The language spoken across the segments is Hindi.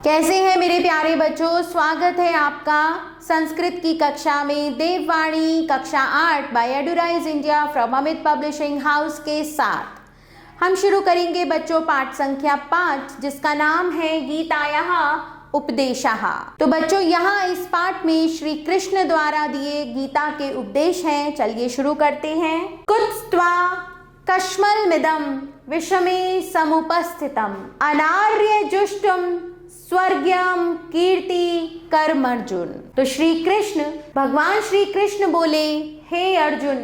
कैसे हैं मेरे प्यारे बच्चों, स्वागत है आपका संस्कृत की कक्षा में देववाणी कक्षा 8 by Eduraise India from Amit publishing house के साथ। हम शुरू करेंगे बच्चों पाठ संख्या 5 जिसका नाम है गीतायाः उपदेशः। तो बच्चों यहाँ इस पाठ में श्री कृष्ण द्वारा दिए गीता के उपदेश हैं। चलिए शुरू करते हैं। कुत्स्त्वा कश्मलमिदं विषमे समुपस्थितम् अनार्य जुष्टुम स्वर्गम कीर्ति कर्म अर्जुन। तो श्री कृष्ण, भगवान श्री कृष्ण बोले, हे अर्जुन,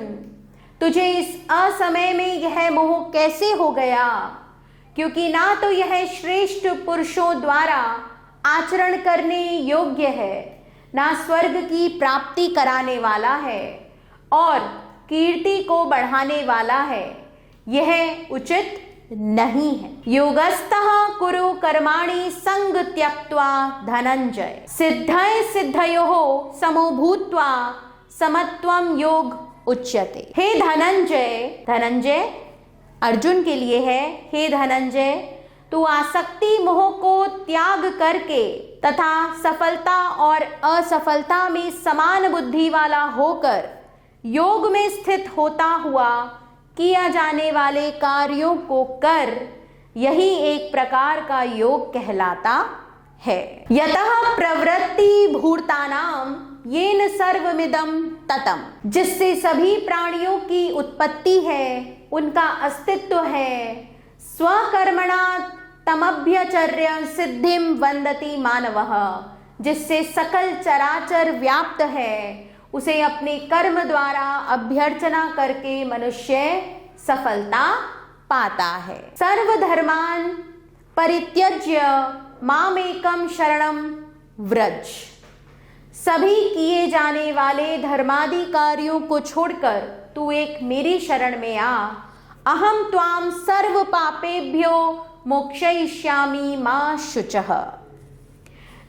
तुझे इस असमय में यह मोह कैसे हो गया? क्योंकि ना तो यह श्रेष्ठ पुरुषों द्वारा आचरण करने योग्य है, ना स्वर्ग की प्राप्ति कराने वाला है और कीर्ति को बढ़ाने वाला है। यह उचित नहीं है। योगस्थः कुरु कर्माणि संग त्यक्त्वा धनंजय सिद्धय सिद्धयोः समो भूत्वा समत्वम योग उच्यते। हे धनंजय, धनंजय अर्जुन के लिए है, हे धनंजय, तू आसक्ति मोह को त्याग करके तथा सफलता और असफलता में समान बुद्धि वाला होकर योग में स्थित होता हुआ किया जाने वाले कार्यों को कर, यही एक प्रकार का योग कहलाता है। यतः प्रवृत्ति भूतानाम येन सर्वमिदं ततम, जिससे सभी प्राणियों की उत्पत्ति है, उनका अस्तित्व है। स्वकर्मणा तमभ्यचर्य सिद्धिम वंदति मानवः, जिससे सकल चराचर व्याप्त है, उसे अपने कर्म द्वारा अभ्यर्चना करके मनुष्य सफलता पाता है। सर्वधर्मान परित्यज्य मामेकम शरणम व्रज, सभी किए जाने वाले धर्मादि कार्यों को छोड़कर तू एक मेरी शरण में आ। अहम त्वाम सर्व पापेभ्यो मोक्षयिष्यामि मा शुचः,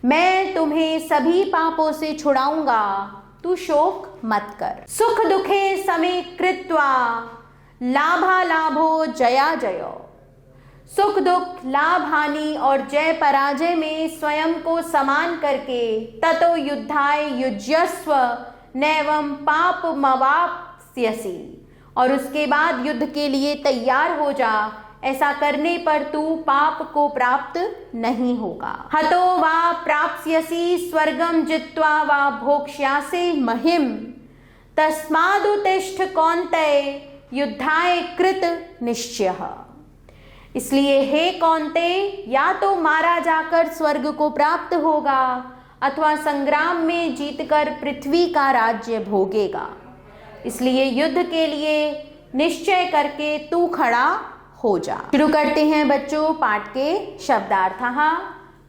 मैं तुम्हें सभी पापों से छुड़ाऊंगा, तू शोक मत कर। सुख दुखे समे कृत्वा लाभा लाभो जया जयो, सुख दुख लाभ हानि और जय पराजय में स्वयं को समान करके ततो युद्धाय युज्यस्व नैवं पापमवाप्स्यसि, और उसके बाद युद्ध के लिए तैयार हो जा। ऐसा करने पर तू पाप को प्राप्त नहीं होगा। हतो वा प्राप्स्यसि स्वर्गम जित्वा वा भोक्ष्यासि महिम, तस्मादुत्तिष्ठ कौन्तेय युद्धाय कृत निश्चयः। इसलिए हे कौन्तेय, या तो मारा जाकर स्वर्ग को प्राप्त होगा अथवा संग्राम में जीतकर पृथ्वी का राज्य भोगेगा। इसलिए युद्ध के लिए निश्चय करके तू खड़ा हो जा। शुरू करते हैं बच्चों पाठ के शब्दार्थः।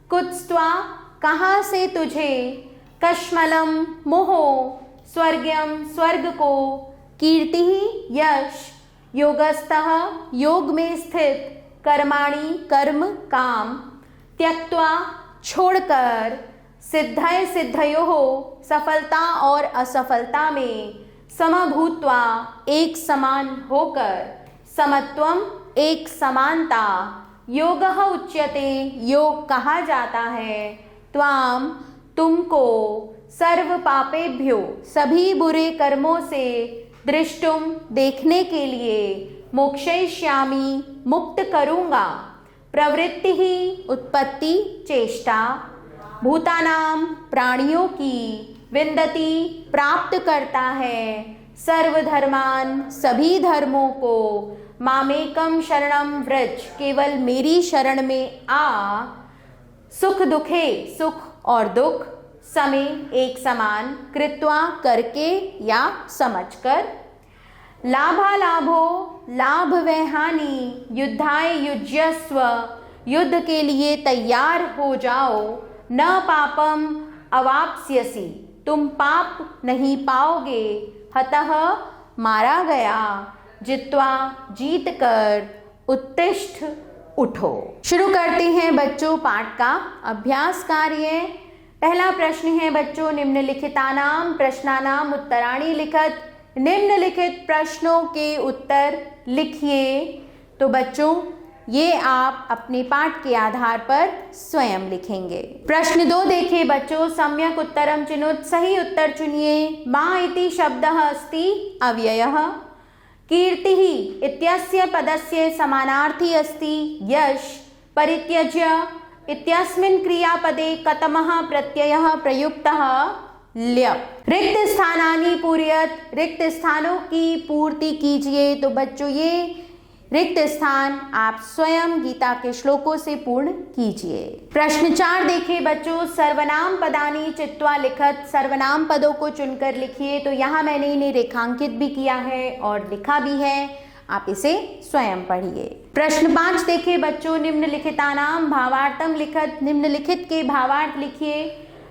कुत्स्त्वा, कहाँ से तुझे, कश्मलम मोह, स्वर्गम स्वर्ग को, कीर्ति यश, योगस्थः योग में स्थित, कर्माणि कर्म काम, त्यक्त्वा छोड़कर, सिद्धय सिद्धयोः सफलता और असफलता में, समभूत्वा एक समान होकर, समत्वम एक समानता, योगः उच्यते योग कहा जाता है, त्वाम तुमको, सर्व पापेभ्यो सभी बुरे कर्मों से, दृष्टुम देखने के लिए, मोक्षयिष्यामि मुक्त करूँगा, प्रवृत्ति ही उत्पत्ति चेष्टा, भूतानाम प्राणियों की, विन्दति प्राप्त करता है, सर्वधर्मान सभी धर्मों को, मामेकम शरणम व्रज केवल मेरी शरण में आ, सुख दुखे सुख और दुख, समे एक समान, कृत्वा करके या समझकर, लाभा लाभो लाभ व हानि, युद्धाय युज्यस्व युद्ध के लिए तैयार हो जाओ, न पापम अवाप्स्यसि तुम पाप नहीं पाओगे, हतः मारा गया, जित्वा जीत कर, उत्तिष्ठ उठो। शुरू करते हैं बच्चों पाठ का अभ्यास कार्य। पहला प्रश्न है बच्चों, निम्नलिखितानां प्रश्नानां उत्तराणि लिखत, निम्नलिखित प्रश्नों के उत्तर लिखिए। तो बच्चों ये आप अपने पाठ के आधार पर स्वयं लिखेंगे। प्रश्न 2 देखिए बच्चों, सम्यक उत्तरम चिनुत, सही उत्तर चुनिए। माँ इति शब्दः अस्ति अव्ययः। कीर्तिः इत्यस्य पदस्य समानार्थी अस्ति यश। परित्यज्य इत्यस्मिन् क्रियापदे कतमः प्रत्ययः प्रयुक्तः ल्यप। रिक्त स्थानानि पूरयत, रिक्त स्थानों की पूर्ति कीजिए। तो बच्चों ये रिक्त स्थान आप स्वयं गीता के श्लोकों से पूर्ण कीजिए। प्रश्न 4 देखिए बच्चों, सर्वनाम पदानि चित्वा लिखत, सर्वनाम पदों को चुनकर लिखिए। तो यहाँ मैंने इन्हें रेखांकित भी किया है और लिखा भी है, आप इसे स्वयं पढ़िए। प्रश्न 5 देखिए बच्चों, निम्नलिखितानां भावार्थम लिखत, निम्नलिखित के भावार्थ लिखिए।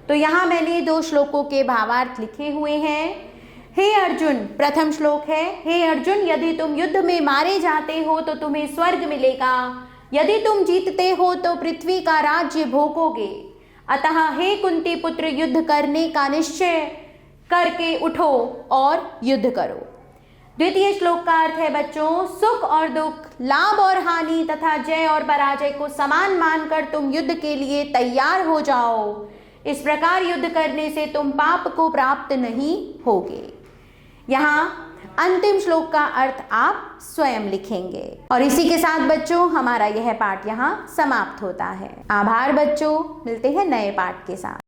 तो यहाँ मैंने 2 श्लोकों के भावार्थ लिखे हुए हैं। हे अर्जुन, प्रथम श्लोक है, हे अर्जुन यदि तुम युद्ध में मारे जाते हो तो तुम्हें स्वर्ग मिलेगा, यदि तुम जीतते हो तो पृथ्वी का राज्य भोगोगे, अतः हे कुंती पुत्र युद्ध करने का निश्चय करके उठो और युद्ध करो। द्वितीय श्लोक का अर्थ है बच्चों, सुख और दुख, लाभ और हानि तथा जय और पराजय को समान मानकर तुम युद्ध के लिए तैयार हो जाओ। इस प्रकार युद्ध करने से तुम पाप को प्राप्त नहीं होगे। यहाँ अंतिम श्लोक का अर्थ आप स्वयं लिखेंगे। और इसी के साथ बच्चों हमारा यह पाठ यहाँ समाप्त होता है। आभार बच्चों, मिलते हैं नए पाठ के साथ।